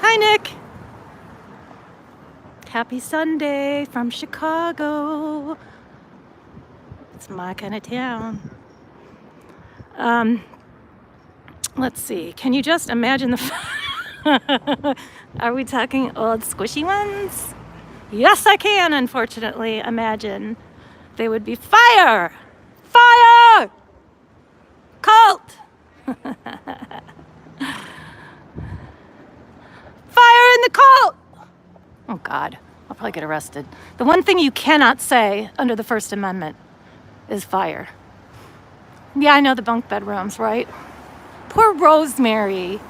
Hi, Nick. Happy Sunday from Chicago. It's my kind of town. Let's see. Can you just imagine Are we talking old squishy ones? Yes, I can, unfortunately, imagine. They would be fire! Fire! Cult! Fire in the cult! Oh, God. I'll probably get arrested. The one thing you cannot say under the First Amendment is fire. Yeah, I know the bunk bedrooms, right? Poor Rosemary.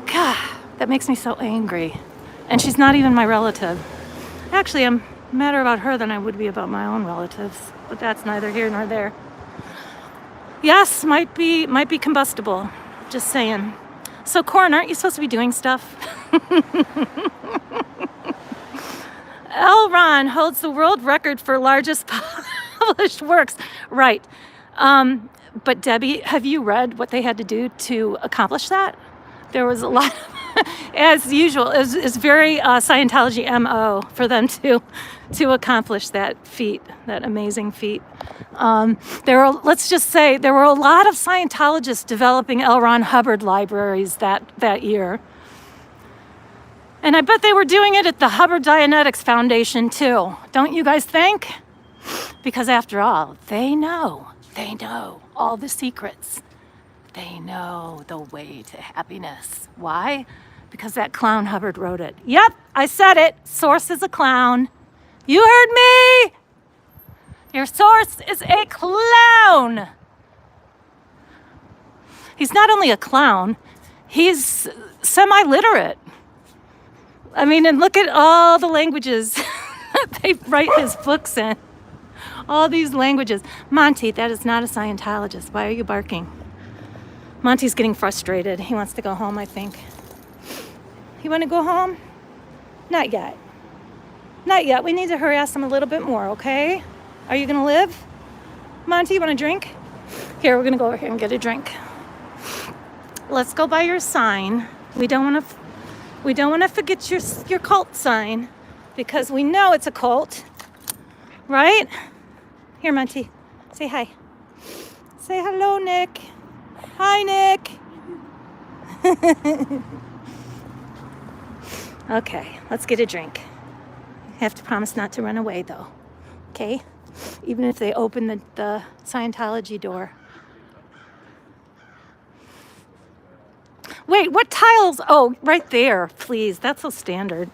God, that makes me so angry. And she's not even my relative. Actually, I'm madder about her than I would be about my own relatives. But that's neither here nor there. Yes, might be combustible. Just saying. So, Corin, aren't you supposed to be doing stuff? Elron holds the world record for largest published works. Right. But Debbie, have you read what they had to do to accomplish that? There was a lot, as usual, it's very Scientology MO for them to accomplish that feat, that amazing feat. Let's just say, there were a lot of Scientologists developing Elron Hubbard libraries that year. And I bet they were doing it at the Hubbard Dianetics Foundation too. Don't you guys think? Because after all, they know all the secrets. They know the way to happiness. Why? Because that clown Hubbard wrote it. Yep, I said it. Source is a clown. You heard me! Your source is a clown! He's not only a clown, he's semi-literate. I mean, and look at all the languages they write his books in. All these languages. Monty, that is not a Scientologist. Why are you barking? Monty's getting frustrated. He wants to go home, I think. You want to go home? Not yet. Not yet. We need to harass him a little bit more, okay? Are you going to live? Monty, you want a drink? Here, we're going to go over here and get a drink. Let's go by your sign. We don't want to forget your cult sign because we know it's a cult, right? Here, Monty, say hi. Say hello, Nick. Hi, Nick. Okay, let's get a drink. You have to promise not to run away, though. Okay? Even if they open the Scientology door. Wait, what tiles? Oh, right there, please. That's so standard.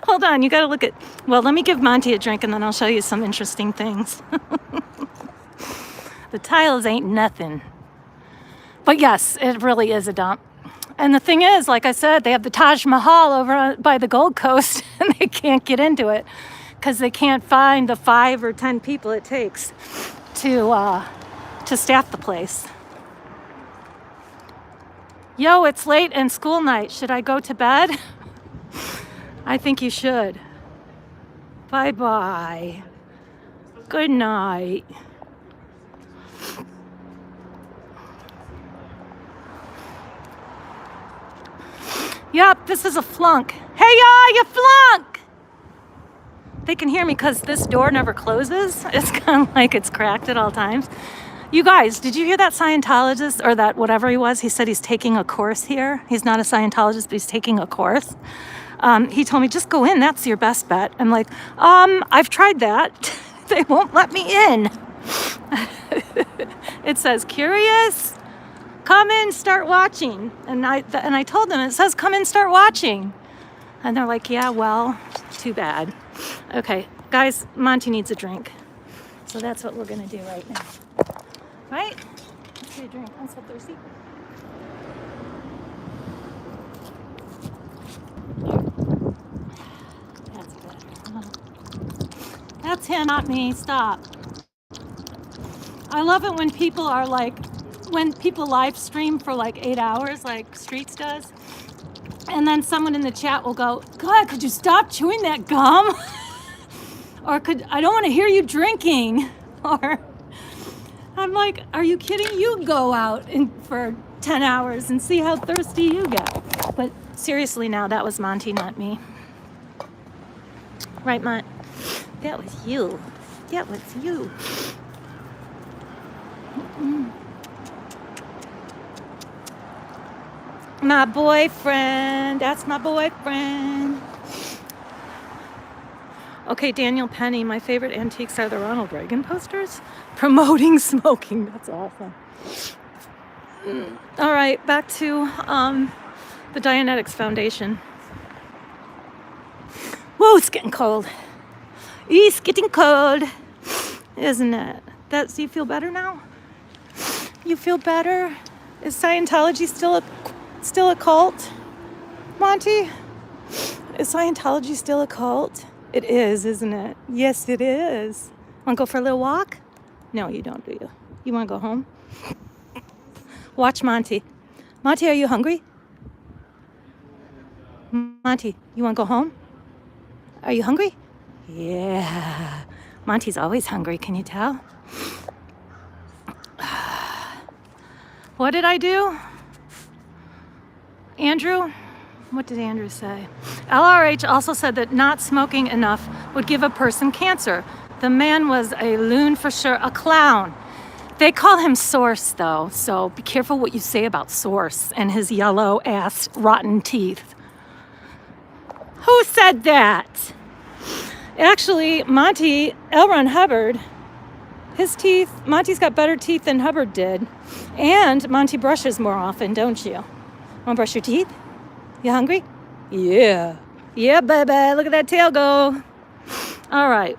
Hold on, you gotta look at, well, let me give Monty a drink and then I'll show you some interesting things. The tiles ain't nothing. But yes, it really is a dump. And the thing is, like I said, they have the Taj Mahal over by the Gold Coast and they can't get into it because they can't find the 5 or 10 people it takes to staff the place. Yo, it's late and school night. Should I go to bed? I think you should. Bye-bye. Good night. Yep, this is a flunk. Hey, y'all, you flunk! They can hear me because this door never closes. It's kind of like it's cracked at all times. You guys, did you hear that Scientologist, or that whatever he was? He said he's taking a course here. He's not a Scientologist, but he's taking a course. He told me, just go in, that's your best bet. I'm like, I've tried that. They won't let me in. It says, curious? Come in, start watching. And I told them, it says, come in, start watching. And they're like, yeah, well, too bad. Okay, guys, Monty needs a drink. So that's what we're gonna do right now. Right? Let's get a drink. I'm so thirsty. That's good. That's him, not me. Stop. I love it when people are like, when people live stream for like 8 hours, like Streets does, and then someone in the chat will go, God, could you stop chewing that gum? Or I don't want to hear you drinking. Or I'm like, are you kidding? You go out for 10 hours and see how thirsty you get. But seriously now, that was Monty, not me. Right, Mont? That was you. That was you. Mm-mm. My boyfriend. That's my boyfriend. Okay, Daniel Penny, my favorite antiques are the Ronald Reagan posters. Promoting smoking, that's awesome. All right, back to the Dianetics Foundation. Whoa, it's getting cold. It's getting cold, isn't it? Do you feel better now? You feel better? Is Scientology still a cult? Monty? Is Scientology still a cult? It is, isn't it? Yes, it is. Want to go for a little walk? No, you don't, do you? You want to go home? Watch Monty. Monty, are you hungry? Monty, you want to go home? Are you hungry? Yeah. Monty's always hungry, can you tell? What did I do? Andrew? What did Andrew say? LRH also said that not smoking enough would give a person cancer. The man was a loon for sure, a clown. They call him Source, though, so be careful what you say about Source and his yellow-ass rotten teeth. Who said that? Actually, Elron Hubbard, his teeth, Monty's got better teeth than Hubbard did. And Monty brushes more often, don't you? Want to brush your teeth? You hungry? Yeah. Yeah, baby. Look at that tail go. All right.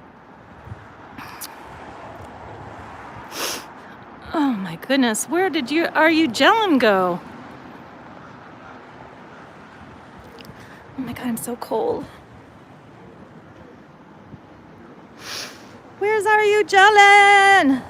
Oh my goodness. Where did are you gelling go? Oh my God, I'm so cold. Where's Are You Gelling?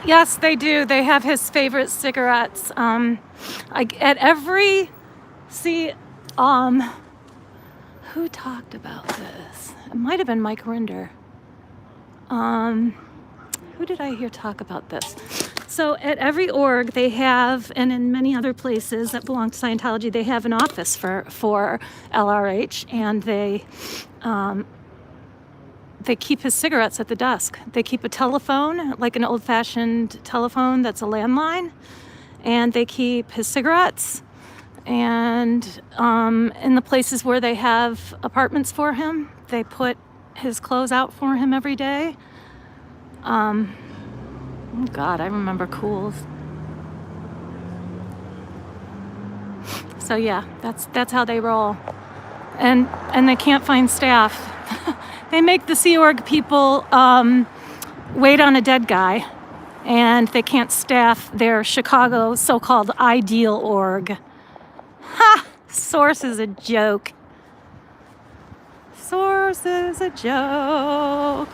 Yes, they do. They have his favorite cigarettes. At every see, who talked about this? It might have been Mike Rinder. Who did I hear talk about this? So at every org they have, and in many other places that belong to Scientology, they have an office for LRH, and they keep his cigarettes at the desk. They keep a telephone, like an old-fashioned telephone that's a landline, and they keep his cigarettes. And in the places where they have apartments for him, they put his clothes out for him every day. Oh God, I remember Cools. So yeah, that's how they roll. And they can't find staff. They make the Sea Org people wait on a dead guy, and they can't staff their Chicago so-called ideal org. Ha! Source is a joke. Source is a joke.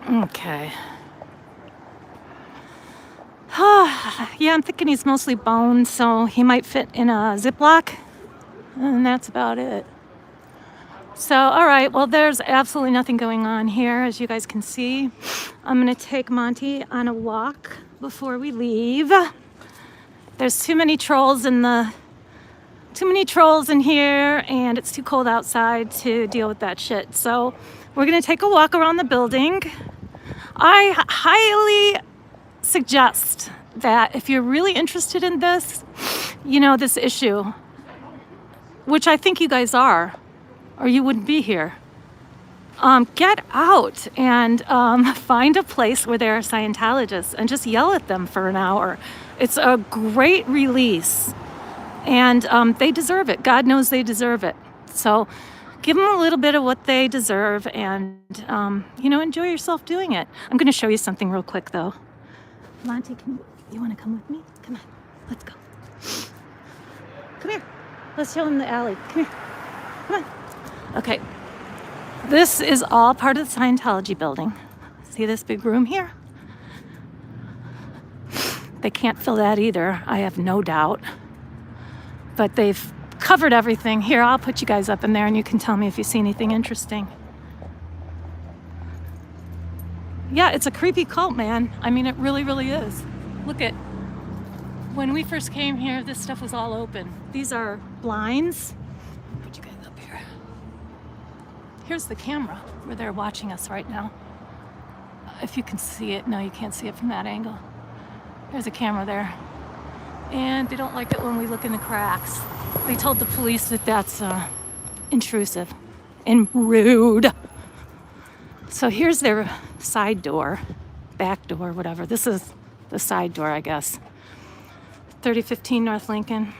Okay. Yeah, I'm thinking he's mostly bone, so he might fit in a Ziploc, and that's about it. So, all right, well, there's absolutely nothing going on here, as you guys can see. I'm going to take Monty on a walk before we leave. There's too many trolls in here, and it's too cold outside to deal with that shit. So we're going to take a walk around the building. I highly suggest that if you're really interested in this, this issue, which I think you guys are, or you wouldn't be here, get out and find a place where there are Scientologists and just yell at them for an hour. It's a great release, and they deserve it. God knows they deserve it. So give them a little bit of what they deserve, and enjoy yourself doing it. I'm going to show you something real quick, though. Monty, you want to come with me? Come on, let's go. Come here. Let's show him the alley. Come here. Come on. Okay. This is all part of the Scientology building. See this big room here? They can't fill that either, I have no doubt. But they've covered everything. Here, I'll put you guys up in there and you can tell me if you see anything interesting. Yeah, it's a creepy cult, man. I mean, it really, really is. Look at, when we first came here, this stuff was all open. These are blinds. Put you guys up here. Here's the camera where they're watching us right now. If you can see it. No, you can't see it from that angle. There's a camera there. And they don't like it when we look in the cracks. They told the police that that's intrusive and rude. So here's their side door, back door, whatever. This is the side door, I guess. 3015 North Lincoln.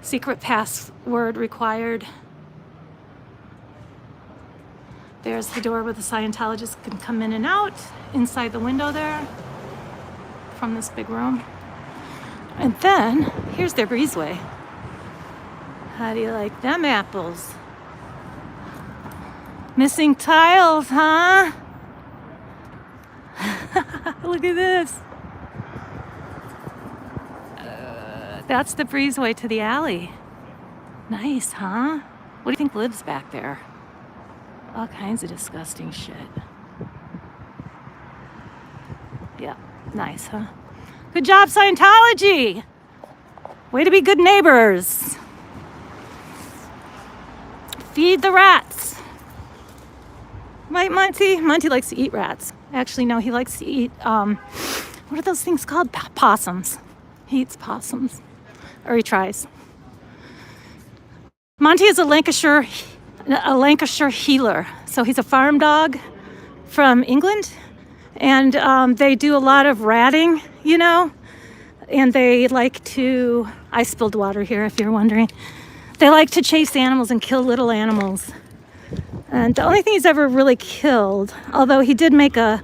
Secret password required. There's the door where the Scientologists can come in and out, inside the window there, from this big room. And then, here's their breezeway. How do you like them apples? Missing tiles, huh? Look at this. That's the breezeway to the alley. Nice, huh? What do you think lives back there? All kinds of disgusting shit. Yeah, nice, huh? Good job, Scientology! Way to be good neighbors. Feed the rats. Right, Monty? Monty likes to eat rats. Actually, no, he likes to eat, what are those things called? Possums. He eats possums. Or he tries. Monty is a Lancashire healer. So he's a farm dog from England. And they do a lot of ratting, and they like to, I spilled water here if you're wondering. They like to chase animals and kill little animals. And the only thing he's ever really killed, although he did make a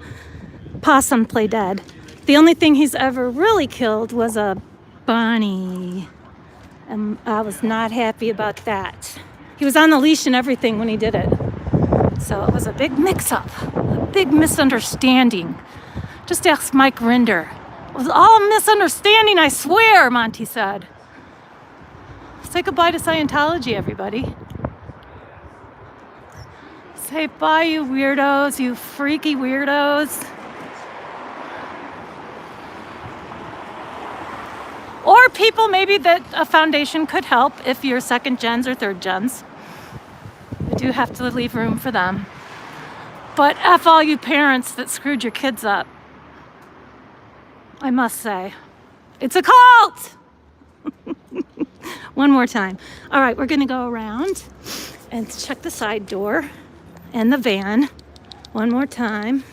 possum play dead. The only thing he's ever really killed was a bunny. And I was not happy about that. He was on the leash and everything when he did it. So it was a big mix-up, a big misunderstanding. Just ask Mike Rinder. It was all a misunderstanding, I swear, Monty said. Say goodbye to Scientology, everybody. Say bye, you weirdos, you freaky weirdos. Or people maybe that a foundation could help if you're second gens or third gens. You do have to leave room for them. But F all you parents that screwed your kids up. I must say. It's a cult! One more time. All right, we're gonna go around and check the side door and the van. One more time.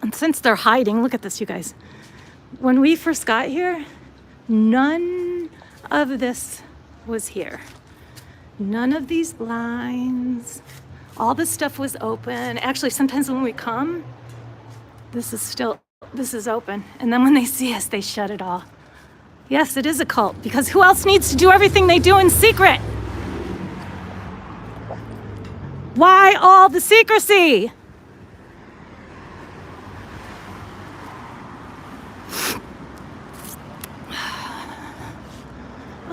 And since they're hiding, look at this, you guys. When we first got here, none of this was here. None of these blinds. All this stuff was open. Actually, sometimes when we come, this is open. And then when they see us, they shut it all. Yes, it is a cult, because who else needs to do everything they do in secret? Why all the secrecy?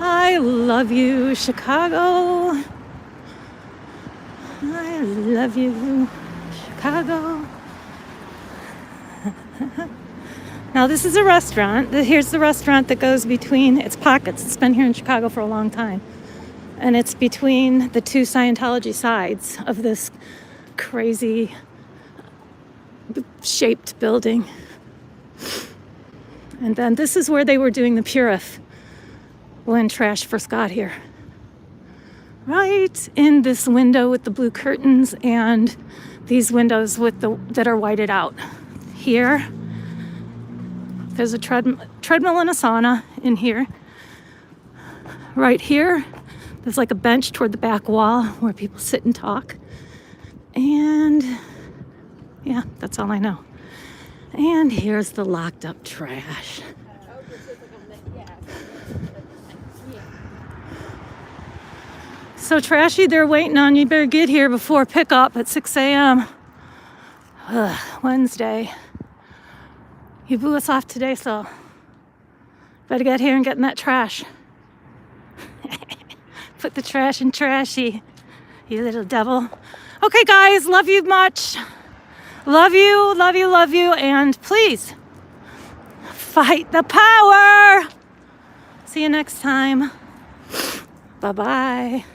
I love you, Chicago. I love you, Chicago. Now this is a restaurant. Here's the restaurant that goes between, it's Pockets. It's been here in Chicago for a long time. And it's between the two Scientology sides of this crazy shaped building. And then this is where they were doing the Purif when trash first got here. Right in this window with the blue curtains and these windows with that are whited out. Here, there's a treadmill and a sauna in here. Right here, there's like a bench toward the back wall where people sit and talk. And yeah, that's all I know. And here's the locked up trash. So trashy, they're waiting on you. Better get here before pickup at 6 a.m. Wednesday. You blew us off today, so better get here and get in that trash. Put the trash in trashy, you little devil. Okay, guys, love you much. Love you, love you, love you. And please, fight the power. See you next time. Bye-bye.